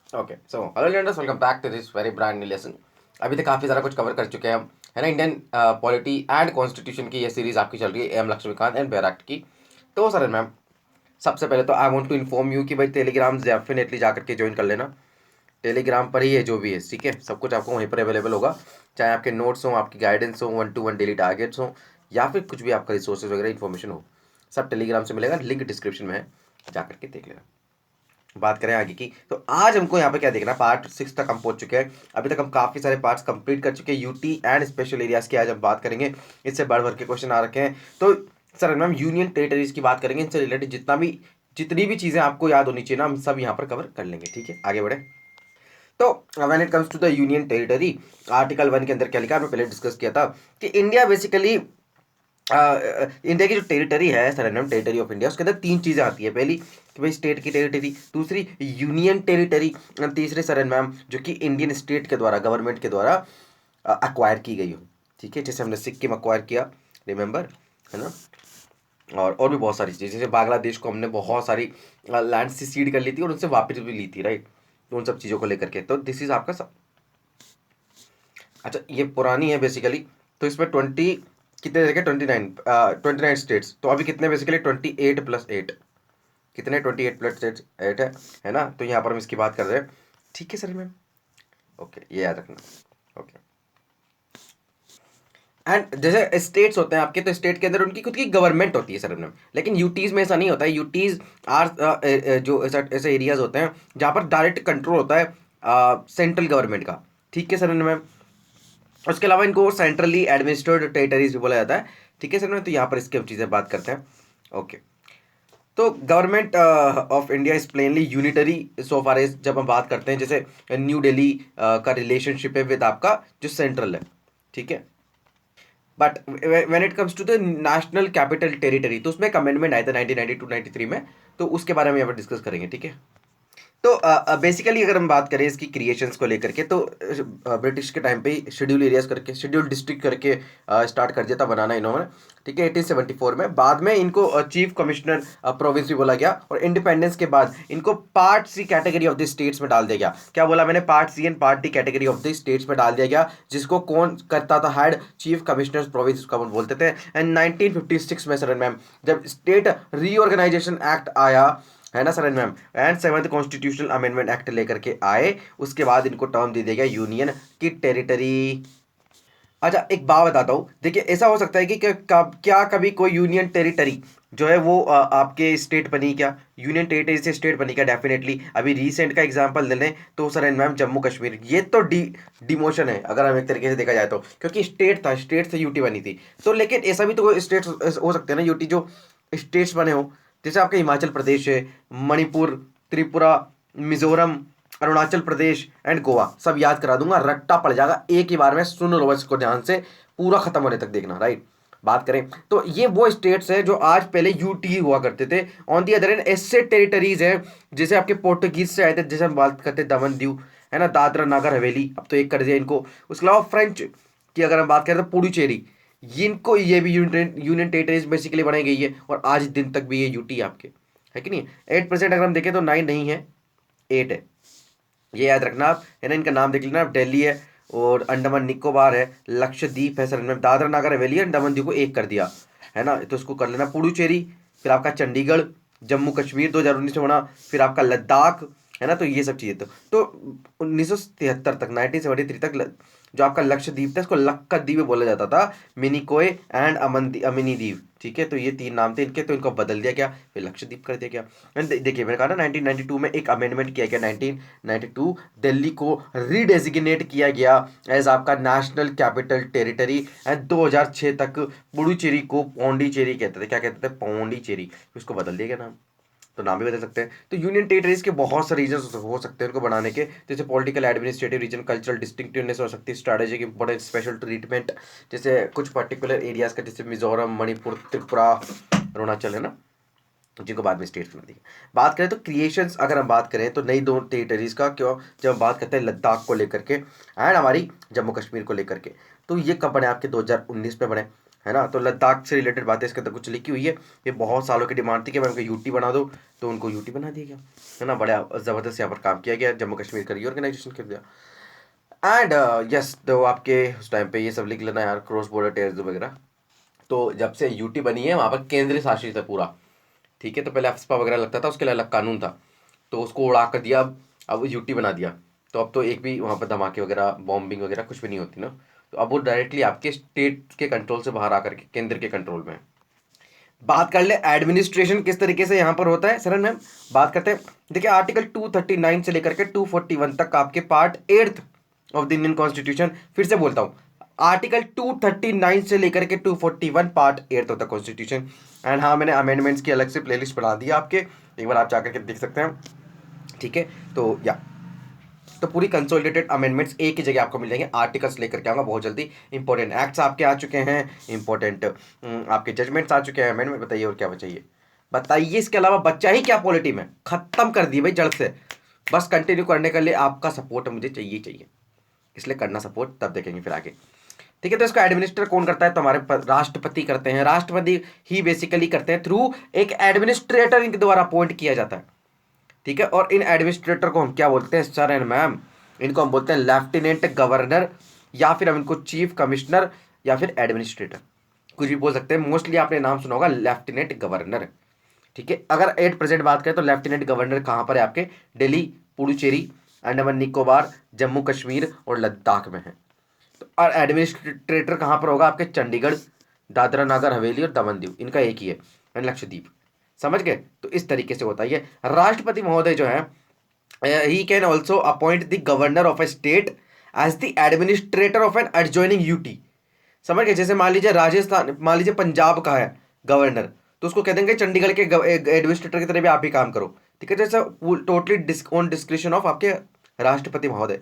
Okay so hello learners, welcome back to this very brand new lesson. अभी तक काफ़ी सारा कुछ कवर कर चुके हैं हम, है ना। इंडियन पॉलिटी एंड कॉन्स्टिट्यूशन की ये सीरीज आपकी चल रही है एम लक्ष्मीकांत एंड बैराक्ट की। तो सर मैम, सबसे पहले तो I want to inform you कि भाई टेलीग्राम डेफिनेटली जाकर के ज्वाइन कर लेना। टेलीग्राम पर ही है जो भी है, ठीक है। सब कुछ आपको वहीं पर अवेलेबल होगा, चाहे आपके नोट्स हों, आपकी गाइडेंस हो, 1-to-1 डेली टारगेट्स हों, या फिर कुछ भी आपका रिसोर्सेज वगैरह इन्फॉर्मेशन हो, सब टेलीग्राम से मिलेगा। लिंक डिस्क्रिप्शन में है, जाकर के देख लेना। बात करें आगे की, तो आज हमको यहाँ पे क्या देखना है, पार्ट 6 तक हम पहुंच चुके हैं। अभी तक हम काफ़ी सारे पार्ट्स कंप्लीट कर चुके हैं यूटी एंड स्पेशल एरियाज की। आज हम बात करेंगे, इससे बढ़ बढ़ के क्वेश्चन आ रखे हैं। तो सर मैम, यूनियन टेरिटरीज की बात करेंगे, इनसे रिलेटेड जितनी भी चीज़ें आपको याद होनी चाहिए ना, हम सब यहाँ पर कवर कर लेंगे, ठीक है। आगे बढ़े तो when it comes to the union territory, article 1 के अंदर क्या लिखा है, हमने पहले डिस्कस किया था कि इंडिया बेसिकली इंडिया की जो टेरिटरी है, सरेंडम टेरिटरी ऑफ इंडिया, उसके अंदर तीन चीज़ें आती है। पहली कि भाई स्टेट की टेरिटरी, दूसरी यूनियन टेरिटरी, तीसरे सरेंड मैम जो कि इंडियन स्टेट के द्वारा, गवर्नमेंट के द्वारा अक्वायर की गई हो, ठीक है। जैसे हमने सिक्किम अक्वायर किया, रिमेंबर, है ना। और भी बहुत सारी चीज़ें, जैसे बांग्लादेश को हमने बहुत सारी लैंड से सीड कर ली थी और उनसे वापस भी ली थी, राइट। तो उन सब चीज़ों को लेकर के, तो दिस इज आपका अच्छा ये पुरानी है बेसिकली। तो इसमें 20 कितने देखे, 29 स्टेट्स। तो अभी कितने बेसिकली 28+8, कितने 28+8 8 है ना। तो यहाँ पर हम इसकी बात कर रहे हैं, ठीक है सर मैम। ओके, ये याद रखना। ओके, एंड जैसे स्टेट्स होते हैं आपके, तो स्टेट के अंदर उनकी खुद की गवर्नमेंट होती है सर मैम। लेकिन यूटीज में ऐसा नहीं होता है। यूटीज आर जो ऐसे एरियाज होते हैं जहाँ पर डायरेक्ट कंट्रोल होता है सेंट्रल गवर्नमेंट का, ठीक है सर मैम। उसके अलावा इनको सेंट्रली एडमिनिस्ट्रेड टेरिटरीज भी बोला जाता है, ठीक है सर। तो यहाँ पर इसकी हम चीज़ें बात करते हैं। ओके, तो government of India is plainly unitary so far as, जब हम बात करते हैं जैसे न्यू दिल्ली का रिलेशनशिप है विद आपका जो सेंट्रल है, ठीक है। But when it comes to the national capital territory, तो उसमें एक अमेंडमेंट आया था 1992-93 में, तो उसके बारे में यहाँ पर डिस्कस करेंगे, ठीक है। तो बेसिकली अगर हम बात करें इसकी क्रिएशंस को लेकर के, तो ब्रिटिश के टाइम पे ही शेड्यूल एरियाज करके, शेड्यूल डिस्ट्रिक्ट करके स्टार्ट कर दिया था बनाना इन्होंने, ठीक है, 1874 में। बाद में इनको चीफ कमिश्नर प्रोविंस भी बोला गया, और इंडिपेंडेंस के बाद इनको part C category of the states में डाल दिया गया। क्या बोला मैंने, part C and part D category of the states में डाल दिया गया, जिसको कौन करता था हेड, चीफ कमिश्नर प्रोविंस उसका बोलते थे। एंड 1956 में सर मैम, जब स्टेट रीऑर्गेनाइजेशन एक्ट आया, है ना sir ma'am, and 7th constitutional amendment act लेकर के आए, उसके बाद इनको टर्म दे दिया गया यूनियन की टेरिटरी। अच्छा एक बात बताता हूँ, देखिए ऐसा हो सकता है कि क्या कभी कोई यूनियन टेरिटरी जो है वो आपके स्टेट बनी क्या, यूनियन टेरिटरी से स्टेट बनी क्या? डेफिनेटली। अभी रिसेंट का एग्जांपल ले लें तो sir and ma'am, Jammu Kashmir, ये तो डिमोशन है अगर हम एक तरीके से देखा जाए तो, क्योंकि स्टेट था, स्टेट से यूटी बनी थी। तो लेकिन ऐसा भी तो स्टेट हो सकते हैं ना, यूटी जो स्टेट्स बने हो, जैसे आपका हिमाचल प्रदेश है, मणिपुर, त्रिपुरा, मिजोरम, अरुणाचल प्रदेश एंड गोवा, सब याद करा दूंगा, रट्टा पड़ जाएगा एक ही बार में। सुन लो बस इसको ध्यान से, पूरा खत्म होने तक देखना, राइट। बात करें तो ये वो स्टेट्स हैं जो आज पहले यूटी हुआ करते थे। ऑन दी अदर एंड ऐसे टेरिटरीज हैं जैसे आपके पोर्टुगीज से आए थे, जैसे हम बात करते हैं दमन दीव, है ना, दादरा नागर हवेली, अब तो एक कर दिया इनको। उसके अलावा फ्रेंच की अगर हम बात करें तो पुडुचेरी, इनको ये भी यूनियन टेरिटरीज बेसिकली बनाई गई है, और आज दिन तक भी ये यूटी आपके है कि नहीं। 8% अगर हम देखें तो 9 नहीं है, 8 है, ये याद रखना आप, है ना। इनका नाम देख लेना आप, दिल्ली है, और अंडमान निकोबार है, लक्षद्वीप है सर, इनमें दादरा नागर हवेली है, अंडमान द्वीप को एक कर दिया, है ना। तो इसको कर लेना पुडुचेरी, फिर आपका चंडीगढ़, जम्मू कश्मीर 2019 में होना, फिर आपका लद्दाख, है ना। तो ये सब चीज़ें तो 1973 तक, 1973 तक जो आपका लक्षद्वीप था, इसको लक्काद्वीप बोला जाता था, मिनिकोय एंड अमिनी द्वीप, ठीक है। तो ये तीन नाम थे इनके, तो इनको बदल दिया गया, फिर लक्षद्वीप कर दिया गया। देखिए मैंने कहा ना, 1992 में एक अमेंडमेंट किया गया, 1992 दिल्ली को रीडेजिग्नेट किया गया एज आपका नेशनल कैपिटल टेरिटरी, एंड 2006 तक पुडुचेरी को पौंडीचेरी कहते थे, क्या कहते थे, पौंडीचेरी, उसको बदल दिया गया नाम। तो नाम भी बदल सकते हैं। तो यूनियन टेरिटरीज के बहुत सारे रीजन हो सकते हैं उनको बनाने के, जैसे political, administrative region, cultural distinctiveness हो सकती है, स्ट्रेटेजिक इंपॉर्टेंस, स्पेशल ट्रीटमेंट, जैसे कुछ पर्टिकुलर एरियाज का, जैसे मिजोरम, मणिपुर, त्रिपुरा, अरुणाचल, है ना, जिनको बाद में स्टेट्स बना दिया। बात करें तो क्रिएशंस अगर हम बात करें तो नई दो टेरिटरीज का, क्यों, जब हम बात करते हैं लद्दाख को लेकर के एंड हमारी जम्मू कश्मीर को लेकर के, तो ये कब बने आपके 2019 में बने, है ना। तो लद्दाख से रिलेटेड बातें इसके अंदर कुछ लिखी हुई है। ये बहुत सालों की डिमांड थी कि मैं उनको यूटी बना दूँ, तो उनको यूटी बना दिया गया, है ना। बड़ा ज़बरदस्त यहाँ पर काम किया गया, जम्मू कश्मीर का रीऑर्गेनाइजेशन कर दिया। एंड यस, तो आपके उस टाइम पे ये सब लिख लेना यार, क्रॉस बॉर्डर टेररिज्म वगैरह। तो जब से यूटी बनी है वहाँ पर केंद्र शासित है पूरा, ठीक है। तो पहले अफस्पा वगैरह लगता था, उसके लिए अलग कानून था, तो उसको उड़ा कर दिया, अब यूटी बना दिया। तो अब तो एक भी वहाँ पर धमाके वगैरह, बॉम्बिंग वगैरह कुछ भी नहीं होती ना। तो अब वो डायरेक्टली आपके स्टेट के कंट्रोल से बाहर आकर के केंद्र के कंट्रोल में है। बात कर ले एडमिनिस्ट्रेशन किस तरीके से यहाँ पर होता है सरन मैम, बात करते हैं। देखिए आर्टिकल 239 से लेकर के 241 तक आपके part 8 of the Indian constitution, फिर से बोलता हूँ, आर्टिकल 239 से लेकर के 241 part 8 of the constitution. And हाँ, मैंने अमेंडमेंट्स की अलग से प्लेलिस्ट बना दी है आपके, एक बार आप जाकर के देख सकते हैं, ठीक है। तो या तो पूरी कंसोलिडेटेड अमेंडमेंट्स एक ही जगह आपको मिल जाएंगे, आर्टिकल्स लेकर के आऊँगा बहुत जल्दी। इंपॉर्टेंट एक्ट्स आपके आ चुके हैं, इंपॉर्टेंट आपके जजमेंट्स आ चुके हैं, अमेंडमेंट बताइए और क्या चाहिए बताइए। इसके अलावा बच्चा ही क्या पॉलिटी में खत्म कर दी भाई जड़ से, बस कंटिन्यू करने के लिए आपका सपोर्ट मुझे चाहिए चाहिए, इसलिए करना सपोर्ट, तब देखेंगे फिर आगे, ठीक है। तो इसका एडमिनिस्टर कौन करता है, तो हमारे राष्ट्रपति करते हैं। राष्ट्रपति ही बेसिकली करते हैं, थ्रू एक एडमिनिस्ट्रेटर इनके द्वारा अपॉइंट किया जाता है, ठीक है। और इन एडमिनिस्ट्रेटर को हम क्या बोलते हैं सर एंड मैम, इनको हम बोलते हैं लेफ्टिनेंट गवर्नर, या फिर हम इनको चीफ कमिश्नर या फिर एडमिनिस्ट्रेटर, कुछ भी बोल सकते हैं। मोस्टली आपने नाम सुना होगा लेफ्टिनेंट गवर्नर, ठीक है। अगर एट प्रेजेंट बात करें तो लेफ्टिनेंट गवर्नर कहाँ पर है आपके, दिल्ली, पुडुचेरी, अंडमान निकोबार, जम्मू कश्मीर और लद्दाख में है। तो और एडमिनिस्ट्रेटर कहाँ पर होगा आपके, चंडीगढ़, दादरा नागर हवेली और दमन दीव, इनका एक ही है, लक्षद्वीप, समझ गए। तो इस तरीके से होता है ये। राष्ट्रपति महोदय जो है, he can also appoint the governor of a state as the administrator of an adjoining UT, समझ गए। जैसे मान लीजिए राजस्थान, मान लीजिए पंजाब का है गवर्नर, तो उसको कह देंगे चंडीगढ़ के एडमिनिस्ट्रेटर की तरह भी आप ही काम करो, ठीक है। जैसे टोटली ऑन डिस्क्रिप्शन ऑफ आपके राष्ट्रपति महोदय।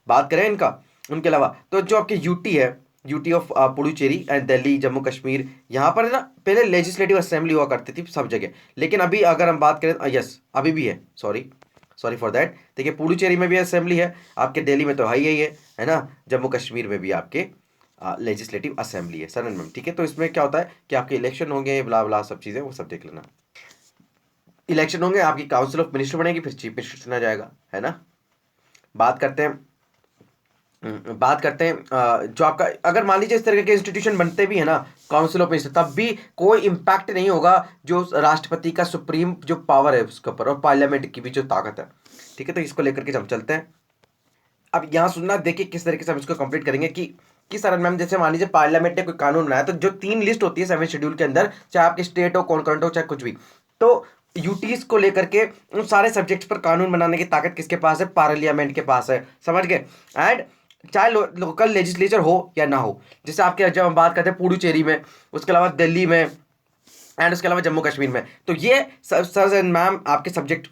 बात करें इनका, उनके अलावा तो जो आपके यूटी है, UT of Puducherry and Delhi, Jammu Kashmir, यहाँ पर ना पहले लेजिस्लेटिव असेंबली हुआ करती थी सब जगह, लेकिन अभी अगर हम बात करें, यस अभी भी है, सॉरी सॉरी फॉर दैट। देखिए पुडुचेरी में भी असेंबली है आपके, दिल्ली में तो है ही है ना, जम्मू कश्मीर में भी आपके लेजिस्लेटिव असेंबली है सर मैम, ठीक है। तो इसमें क्या होता है कि आपके इलेक्शन होंगे, ब्ला ब्ला सब चीज़ें, वो सब देख लेना। इलेक्शन होंगे, आपकी काउंसिल ऑफ मिनिस्टर बनेगी, फिर चीफ मिनिस्टर चुना जाएगा, है ना। बात करते हैं जो आपका, अगर मान लीजिए इस तरह के इंस्टीट्यूशन बनते भी है ना, काउंसिल ऑफ मिनिस्टर, तब भी कोई इम्पैक्ट नहीं होगा जो राष्ट्रपति का सुप्रीम जो पावर है उसके ऊपर, और पार्लियामेंट की भी जो ताकत है, ठीक है। तो इसको लेकर के हम चलते हैं। अब यहाँ सुनना, देखिए किस तरीके से हम इसको कंप्लीट करेंगे कि सर मैम, जैसे मान लीजिए पार्लियामेंट ने कोई कानून बनाया, तो जो 3 लिस्ट होती है 7 शेड्यूल के अंदर, चाहे आपके स्टेट हो, कॉन्करेंट हो, चाहे कुछ भी, तो यूटीज को लेकर के उन सारे सब्जेक्ट्स पर कानून बनाने की ताकत किसके पास है, पार्लियामेंट के पास है, समझ गए। एंड चाहे लोकल लेजिस्लेचर हो या ना हो, जैसे आपके जब हम बात करते हैं पुडुचेरी में, उसके अलावा दिल्ली में, एंड उसके अलावा जम्मू कश्मीर में, तो ये सर एंड मैम आपके सब्जेक्ट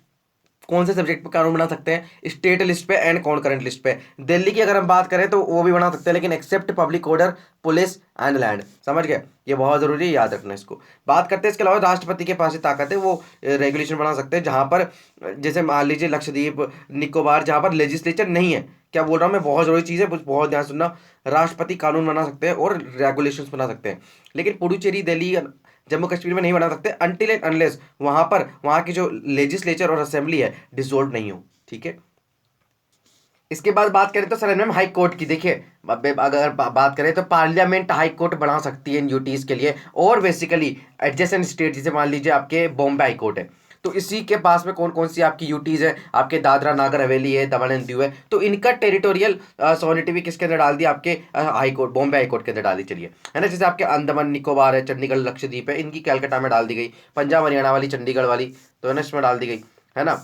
कौन से सब्जेक्ट पे कानून बना सकते हैं, स्टेट लिस्ट पे एंड कॉन्करेंट लिस्ट पे। दिल्ली की अगर हम बात करें तो वो भी बना सकते हैं, लेकिन except public order, police and land, समझ गए। ये बहुत जरूरी है, याद रखना इसको। बात करते हैं इसके अलावा राष्ट्रपति के पास ही ताकत है, वो रेगुलेशन बना सकते हैं जहां पर, जैसे मान लीजिए लक्षद्वीप, निकोबार, जहां पर लेजिस्लेचर नहीं है, क्या बोल रहा हूँ मैं, बहुत जरूरी चीज़ है, बहुत ध्यान सुनना। राष्ट्रपति कानून बना सकते हैं और रेगुलेशंस बना सकते हैं, लेकिन पुडुचेरी, दिल्ली, जम्मू कश्मीर में नहीं बना सकते अनटिल एंड अनलेस वहां पर वहां की जो लेजिस्लेचर और असेंबली है डिसोल्व नहीं हो, ठीक है। इसके बाद बात करें तो सर मैम हाई कोर्ट की, देखिए अगर बात करें तो पार्लियामेंट हाई कोर्ट बना सकती है इन यूटीज के लिए, और बेसिकली एडजेसेंट स्टेट, जैसे मान लीजिए आपके बॉम्बे हाई कोर्ट है, तो इसी के पास में कौन कौन सी आपकी यूटीज है, आपके दादरा नागर हवेली है, दमन एंड दीव है, तो इनका टेरिटोरियल सॉवरेनिटी भी किसके अंदर डाल दी, आपके high court, Bombay high court के अंदर डाल दी, चलिए, है ना। जैसे आपके अंडमान निकोबार है, चंडीगढ़, लक्षद्वीप है, इनकी कैलकाटा में डाल दी गई, पंजाब हरियाणा वाली, चंडीगढ़ वाली, तो है ना, इसमें डाल दी गई, है ना,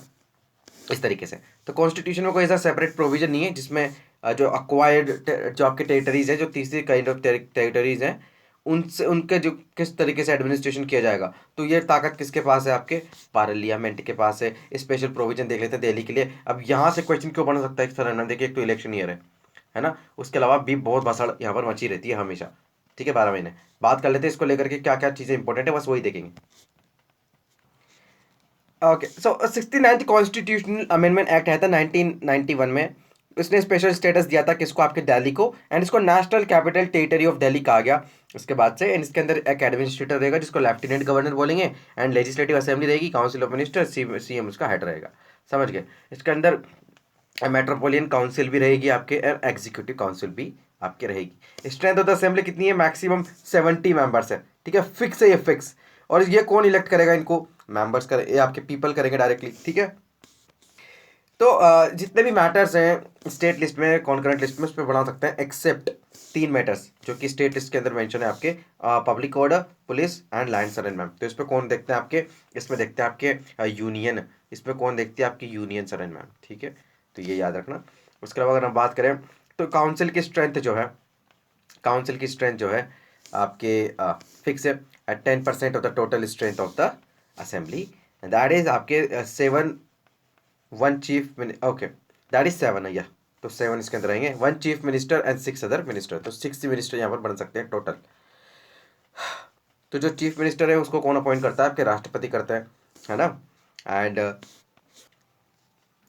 इस तरीके से। तो कॉन्स्टिट्यूशन में कोई ऐसा सेपरेट प्रोविजन नहीं है जिसमें जो अक्वायर्ड, जो आपके टेरिटरीज है, जो तीसरी काइंड ऑफ टेरिटरीज हैं, उनसे उनके जो किस तरीके से एडमिनिस्ट्रेशन किया जाएगा, तो ये ताकत किसके पास है, आपके पार्लियामेंट के पास है। स्पेशल प्रोविजन देख लेते हैं दिल्ली के लिए। अब यहाँ से क्वेश्चन क्यों बन सकता है सर ना, देखिए एक तो इलेक्शन ईयर है ना, उसके अलावा भी बहुत भसड़ यहाँ पर मची रहती है हमेशा, ठीक है, 12 महीने। बात कर लेते हैं इसको लेकर के क्या क्या चीज़ें इंपॉर्टेंट है, बस वही देखेंगे। ओके, सो 69th कॉन्स्टिट्यूशनल अमेंडमेंट एक्ट है था 1991 में, इसने स्पेशल स्टेटस दिया था किसको, आपके दिल्ली को, एंड इसको national capital territory of Delhi कहा गया उसके बाद से। एंड इसके अंदर एक एडमिनिस्ट्रेटर रहेगा जिसको लेफ्टिनेंट गवर्नर बोलेंगे, एंड लेजिस्लेटिव असेंबली रहेगी, काउंसिल ऑफ मिनिस्टर, सीएम उसका हेड रहेगा, समझ गए। इसके अंदर मेट्रोपोलियन काउंसिल भी रहेगी आपके, और एग्जीक्यूटिव काउंसिल भी आपके रहेगी। स्ट्रेंथ ऑफ द असेंबली कितनी है, मैक्सिमम 70 मेंबर्स है, ठीक है, फिक्स है ये, फिक्स। और ये कौन इलेक्ट करेगा इनको, मेंबर्स कर, ये आपके पीपल करेंगे डायरेक्टली, ठीक है। तो जितने भी मैटर्स हैं स्टेट लिस्ट में, कॉन्करेंट लिस्ट में, उस पर बना सकते हैं, एक्सेप्ट 3 मैटर्स जो कि स्टेट लिस्ट के अंदर मेंशन है आपके, public order, police and land surrenderment. तो इस पर कौन देखते हैं आपके, इसमें देखते हैं आपके यूनियन, इसमें कौन देखती है आपकी, यूनियन सरेंडरमेंट, ठीक है। तो ये याद रखना। उसके अलावा अगर हम बात करें तो काउंसिल की स्ट्रेंथ जो है, काउंसिल की स्ट्रेंथ जो है आपके फिक्स है at 10% of the total strength of the assembly, that is आपके 7 1 चीफ, ओके दैट इज 7 है, या तो 7 इसके अंदर रहेंगे, 1 chief minister and 6 other minister, तो 6 मिनिस्टर यहाँ पर बन सकते हैं टोटल। तो जो चीफ मिनिस्टर है उसको कौन अपॉइंट करता है, आपके राष्ट्रपति करते हैं, है ना। एंड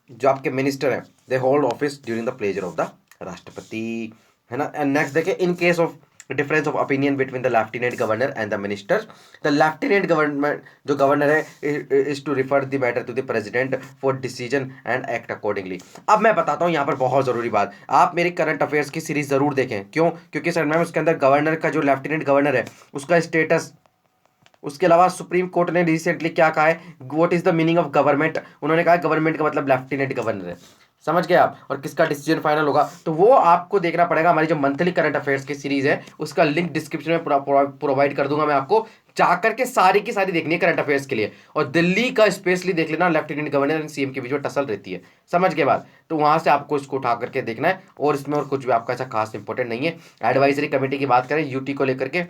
जो आपके मिनिस्टर हैं they hold office during the pleasure of the राष्ट्रपति, है ना। एंड नेक्स्ट देखिए, in case of difference of opinion between the lieutenant governor and the minister, the lieutenant government जो गवर्नर है is to refer the matter to the president for decision and act accordingly. अब मैं बताता हूँ यहाँ पर बहुत जरूरी बात, आप मेरी करंट अफेयर्स की सीरीज जरूर देखें, क्यों, क्योंकि सर मैम उसके अंदर गवर्नर का जो लेफ्टिनेंट गवर्नर है उसका स्टेटस, उसके अलावा सुप्रीम कोर्ट ने रिसेंटली क्या कहा है, what is the meaning of government, उन्होंने कहा गवर्नमेंट का मतलब लेफ्टिनेंट गवर्नर है, समझ गए आप, और किसका डिसीजन फाइनल होगा, तो वो आपको देखना पड़ेगा। हमारी जो मंथली करंट अफेयर्स की सीरीज है उसका लिंक डिस्क्रिप्शन में प्रोवाइड कर दूंगा मैं आपको, जाकर के सारी की सारी देखनी है करंट अफेयर्स के लिए, और दिल्ली का स्पेशली देख लेना, लेफ्टिनेंट गवर्नर एंड सीएम के बीच में टसल रहती है, समझ गए बात, तो वहां से आपको इसको उठा करके देखना है, और इसमें और कुछ भी आपका ऐसा खास इंपॉर्टेंट नहीं है। एडवाइजरी कमेटी की बात करें यूटी को लेकर के,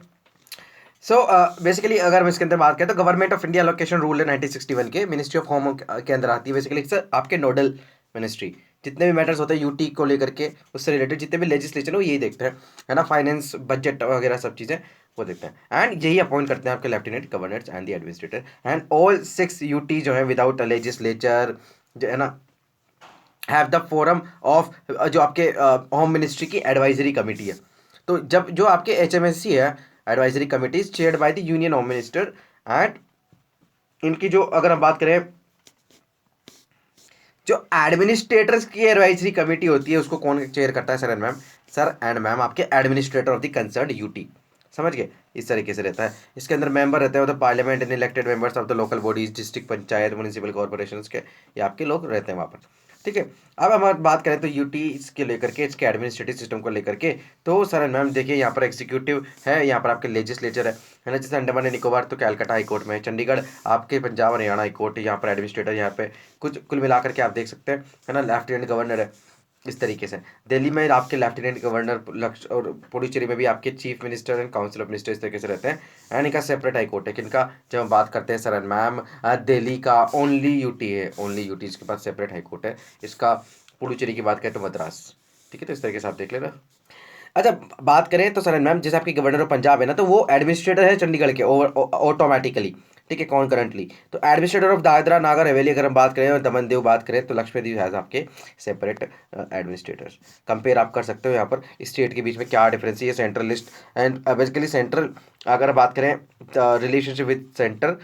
सो बेसिकली अगर हम इसके अंदर बात करें तो government of India location rule है 1961 के, मिनिस्ट्री ऑफ होम के अंदर आती है बेसिकली, सर आपके नोडल मिनिस्ट्री, जितने भी मैटर्स होते हैं यूटी को लेकर के उससे रिलेटेड जितने भी लेजिस्लेशन है वो यही देखते हैं, है ना, फाइनेंस बजट वगैरह सब चीज़ें वो देखते हैं, एंड यही अपॉइंट करते हैं आपके lieutenant governors and the administrator, and all 6 UT जो है विदाउट लेजिस्लेचर जो है ना हैव द फोरम ऑफ जो आपके होम मिनिस्ट्री की एडवाइजरी कमेटी है। तो जब जो आपके एचएमएससी है advisory committee chaired by the union home minister, and इनकी जो अगर हम बात करें जो एडमिनिस्ट्रेटर्स की एडवाइजरी कमेटी होती है उसको कौन चेयर करता है, sir and ma'am, sir and ma'am आपके administrator of the concern UT, समझ गए, इस तरीके से रहता है। इसके अंदर मेंबर रहते हैं parliament and elected members of the local bodies, district panchayat, municipal corporation के, ये आपके लोग रहते हैं वहाँ पर, ठीक है। अब हम बात करें तो यूटी इसके लेकर के, इसके एडमिनिस्ट्रेटिव सिस्टम को लेकर के, तो सर एंड मैम देखिए यहाँ पर एग्जीक्यूटिव है, यहाँ पर आपके लेजिस्लेचर है ना, जैसे अंडमान एंड निकोबार तो कैलकाटा हाई कोर्ट में है, चंडीगढ़ आपके पंजाब हरियाणा हाई कोर्ट, यहाँ पर एडमिनिस्ट्रेटर यहाँ पे कुछ कुल मिलाकर के आप देख सकते हैं, है ना, लेफ्टिनेंट गवर्नर है इस तरीके से। दिल्ली में आपके लेफ्टिनेंट गवर्नर लक्ष्य, और पुडुचेरी में भी आपके chief minister and council of minister इस तरीके से रहते हैं, एंड इनका सेपरेट हाई कोर्ट है, किनका, जब हम बात करते हैं सर एंड मैम दिल्ली का ओनली यूटी है, ओनली यूटी इसके पास सेपरेट हाई कोर्ट है, इसका पुडुचेरी की बात करें तो मद्रास, ठीक है, तो इस तरीके से आप देख लेना। अच्छा बात करें तो सर मैम जैसे आपके गवर्नर ऑफ पंजाब है ना, तो वो एडमिनिस्ट्रेटर है चंडीगढ़ के ऑटोमेटिकली, ठीक है, कौन करंटली, तो एडमिनिस्ट्रेटर ऑफ दादरा नागर हवेली अगर हम बात करें और दमन दीव बात करें तो लक्षद्वीप हैज़ आपके सेपरेट एडमिनिस्ट्रेटर्स। कंपेयर आप कर सकते हो यहाँ पर स्टेट के बीच में क्या डिफरेंस है, central list and basically central अगर बात करें रिलेशनशिप विद सेंटर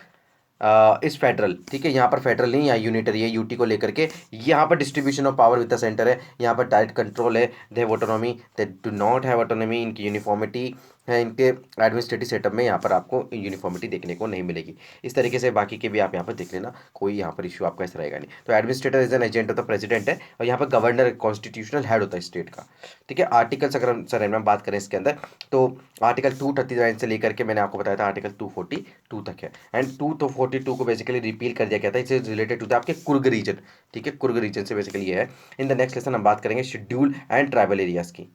इस फेडरल, ठीक है, यहाँ पर फेडरल नहीं, यहाँ यूनिटरी है यूटी को लेकर के, यहाँ पर distribution of power with the centre है, यहाँ पर डायरेक्ट कंट्रोल है, they have autonomy, they do not have autonomy, इनकी यूनिफॉर्मिटी है, इनके एडमिनिस्ट्रेटिव सेटअप में यहाँ पर आपको यूनिफॉर्मिटी देखने को नहीं मिलेगी। इस तरीके से बाकी के भी आप यहाँ पर देख लेना, कोई यहाँ पर इशू आपका ऐसा रहेगा नहीं। तो administrator is an agent of the president है, और यहाँ पर गवर्नर कॉन्स्टिट्यूशनल हेड होता है स्टेट का, ठीक है। आर्टिकल्स अगर हम सर हम बात करें इसके अंदर तो आर्टिकल 239 से लेकर के मैंने आपको बताया था आर्टिकल 242 तक है, एंड 242 को बेसिकली रिपील कर दिया गया था, इसे रिलेटेड टू द आपके कुर्ग रीजन, ठीक है, कुर्ग रीजन से बेसिकली ये है। इन द नेक्स्ट लेसन हम बात करेंगे शेड्यूल एंड ट्राइबल एरियाज की।